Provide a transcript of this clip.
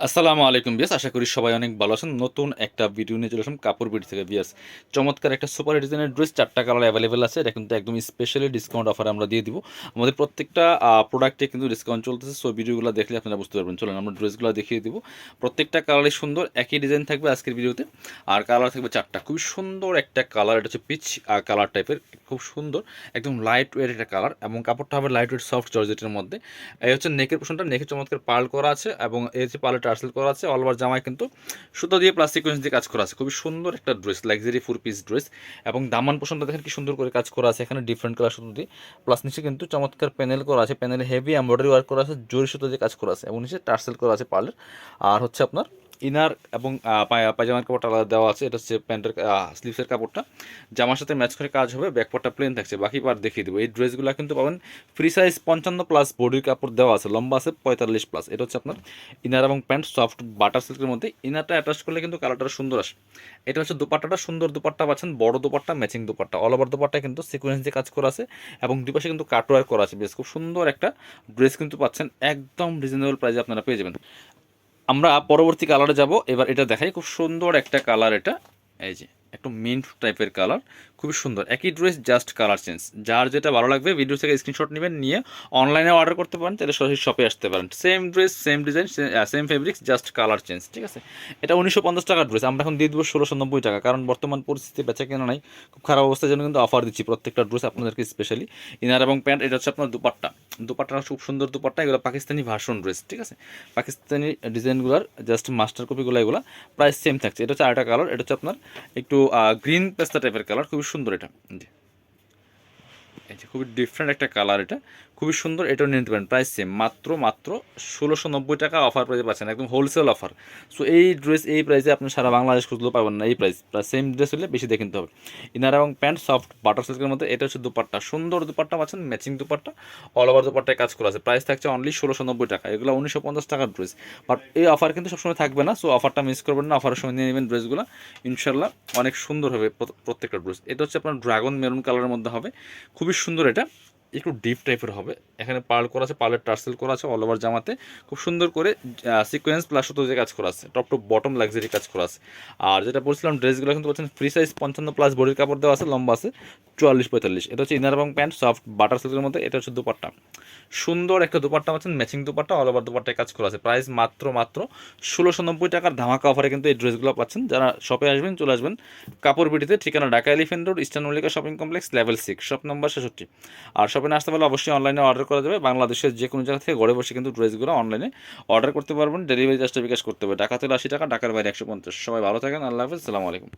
আসসালামু আলাইকুম বিয়াস, আশা করি সবাই অনেক ভালো আছেন। নতুন একটা ভিডিও নিয়ে চলে আসলাম কাপড় বিডি থেকে বিয়াস। চমৎকার একটা সুপার ডিজাইনের ড্রেস, 4টা কালার অ্যাভেলেবেল আছে। এটা কিন্তু একদম স্পেশালি ডিসকাউন্ট অফারে আমরা দিয়ে দিব। আমাদের প্রত্যেকটা প্রোডাক্টে কিন্তু ডিসকাউন্ট চলতেছে, সো ভিডিওগুলো দেখলে আপনারা বুঝতে পারবেন। চলুন আমরা ড্রেসগুলো দেখিয়ে দিব। প্রত্যেকটা কালারই সুন্দর, একই ডিজাইন থাকবে আজকের ভিডিওতে। আর কালার থাকবে 4টা, খুবই সুন্দর একটা কালার। এটা হচ্ছে পিচ কালার টাইপের, খুব সুন্দর, একদম লাইট ওয়েট একটা কালার, এবং কাপড়টা হবে লাইট ওয়েট সফট জর্জেটের মধ্যে। এই হচ্ছে নেকের পোর্শনটা, নেকে চমৎকার পার্ল করা আছে, এবং এই যে পার্লে টার্সেল করা আছে। অল ওভার জামায় কিন্তু সুতো দিয়ে প্লাস্টিক কোয়েন্স দিয়ে কাজ করা আছে। খুবই সুন্দর একটা ড্রেস, লাক্সারি 4 পিস ড্রেস। এবং দামান পোর্শনটা দেখেন কি সুন্দর করে কাজ করা আছে, এখানে ডিফারেন্ট কালার সুতো দিয়ে, প্লাস নিচে কিন্তু চমৎকার প্যানেল করা আছে। প্যানেলে হেভি এমব্রয়ডারি ওয়ার্ক করা আছে, জরি সুতো দিয়ে কাজ করা আছে, এবং নিচে টার্সেল করা আছে পার্লের। আর হচ্ছে আপনার ইনার এবং পায়জামার কাপড়টা আলাদা দেওয়া আছে। এটা হচ্ছে প্যান্টের স্লিভসের কাপড়টা, জামার সাথে ম্যাচ করে কাজ হবে। ব্যাকপার্টটা প্লেন থাকছে, বাকি পার্ট দেখিয়ে দেবো। এই ড্রেসগুলো কিন্তু পাবেন ফ্রি সাইজ 55+ বডির কাপড় দেওয়া আছে, লম্বা আছে 45+। এটা হচ্ছে আপনার ইনার এবং প্যান্ট সফট বাটার সিল্কের মধ্যে। ইনারটা অ্যাটাচ করলে কিন্তু কালারটা সুন্দর আসে। এটা হচ্ছে দুপাট্টাটা, সুন্দর দুপাট্টা পাচ্ছেন, বড় dupatta, matching dupatta. All over dupatta কিন্তু সিকোয়েন্স দিয়ে কাজ করা আছে, এবং দুই পাশে কিন্তু কাটওয়ার করা আছে। বেশ খুব সুন্দর একটা ড্রেস কিন্তু পাচ্ছেন, একদম রিজনেবল প্রাইসে আপনারা পেয়ে যাবেন। আমরা পরবর্তী কালারে যাব। এবার এটা দেখাই, খুব সুন্দর একটা কালার। এটা এই যে একটু মিন্ট টাইপের কালার, খুবই সুন্দর। একই ড্রেস, জাস্ট কালার চেঞ্জ। যার যেটা ভালো লাগবে ভিডিও থেকে স্ক্রিনশট নেবেন, নিয়ে অনলাইনে অর্ডার করতে পারেন, তাহলে সরাসরি শপে আসতে পারেন। Same dress, same design, same fabrics, just colour change, ঠিক আছে। এটা 1950 টাকার ড্রেস, আমরা এখন দিয়ে দেবো 1690 টাকা, কারণ বর্তমান পরিস্থিতি বেচা কেনা নাই, খুব খারাপ অবস্থার জন্য কিন্তু অফার দিচ্ছি প্রত্যেকটা ড্রেস আপনাদেরকে স্পেশালি। ইনার এবং প্যান্ট। এটা হচ্ছে আপনার দুপাট্টা, দুপাট্টা খুব সুন্দর দুপাট্টা। এগুলো পাকিস্তানি ভার্সন ড্রেস, ঠিক আছে। পাকিস্তানি ডিজাইনগুলোর জাস্ট মাস্টার কপিগুলো, এগুলো প্রাইস সেম থাকছে। এটা হচ্ছে আরেকটা কালার, এটা হচ্ছে আপনার একটু গ্রিন পেস্তা টাইপের কালার, খুবই সুন্দর। এটা এই যে খুবই ডিফারেন্ট একটা কালার, এটা খুবই সুন্দর। এটাও নিতে পারেন, প্রাইস সেম, মাত্র 1690 টাকা অফার প্রাইসে পাচ্ছেন, একদম হোলসেল অফার। সো এই ড্রেস এই প্রাইসে আপনি সারা বাংলাদেশ খুঁজলেও পাবেন না। এই প্রাইস প্রায় সেম ড্রেস হলে বেশি দিয়ে কিনতে হবে। ইনার এবং প্যান্ট সফট বাটার সিল্কের মধ্যে। এটা হচ্ছে দুপাট্টা, সুন্দর দুপাট্টা পাচ্ছেন, ম্যাচিং দুপাট্টা, অল ওভার দুপাট্টায় কাজ করা আছে। প্রাইস থাকছে অনলি 1690 টাকা। এগুলো 1950 টাকার ড্রেস, বাট এই অফার কিন্তু সবসময় থাকবে না। সো অফারটা মিস করবেন না, অফারের সময় নিয়ে নেবেন ড্রেসগুলো, ইনশাল্লাহ অনেক সুন্দর হবে প্রত্যেকটা ড্রেস। এটা হচ্ছে আপনার ড্রাগন মেরুন কালারের মধ্যে হবে, খুবই সুন্দর। এটা একটু ডিপ টাইপের হবে, এখানে পার্ল করা আছে, পার্লের টার্সেল করা আছে। অল ওভার জামাতে খুব সুন্দর করে সিকোয়েন্স প্লাস সুতো দিয়ে কাজ করা আছে, টপ টু বটম লাক্সারি কাজ করা আছে। আর যেটা বলছিলাম, ড্রেসগুলো কিন্তু বলছেন ফ্রি সাইজ 55+ বডির কাপড় দেওয়া আছে, লম্বা আছে 44-45। এটা হচ্ছে ইনার এবং প্যান্ট সফট বাটার সিল্কের মধ্যে। এটা হচ্ছে দুপাট্টা, সুন্দর একটা দুপাট্টা পাচ্ছেন, ম্যাচিং দুপাট্টা, অল ওভার দুপাট্টায় কাজ করা আছে। প্রাইস মাত্র 1690 টাকার ধামাকা অফারে কিন্তু এই ড্রেসগুলো পাচ্ছেন। যারা শপে আসবেন, চলে আসবেন কাপড় বিটিতে। ঠিকানা Dhaka elephant road, eastern Mallika shopping complex, level 6, shop number 66। আর শপে না আসতে পারলে অবশ্যই অনলাইনে অর্ডার করা যাবে। বাংলাদেশের যে কোনো জায়গা থেকে ঘরে বসে কিন্তু ড্রেসগুলো অনলাইনে অর্ডার করতে পারবেন। ডেলিভারি চার্জটা বিকাশ করতে হবে। ঢাকা থেকে 80 টাকা, ঢাকার বাইরে 150। সবাই ভালো থাকেন, আল্লাহ হাফেজ, আসসালামু আলাইকুম।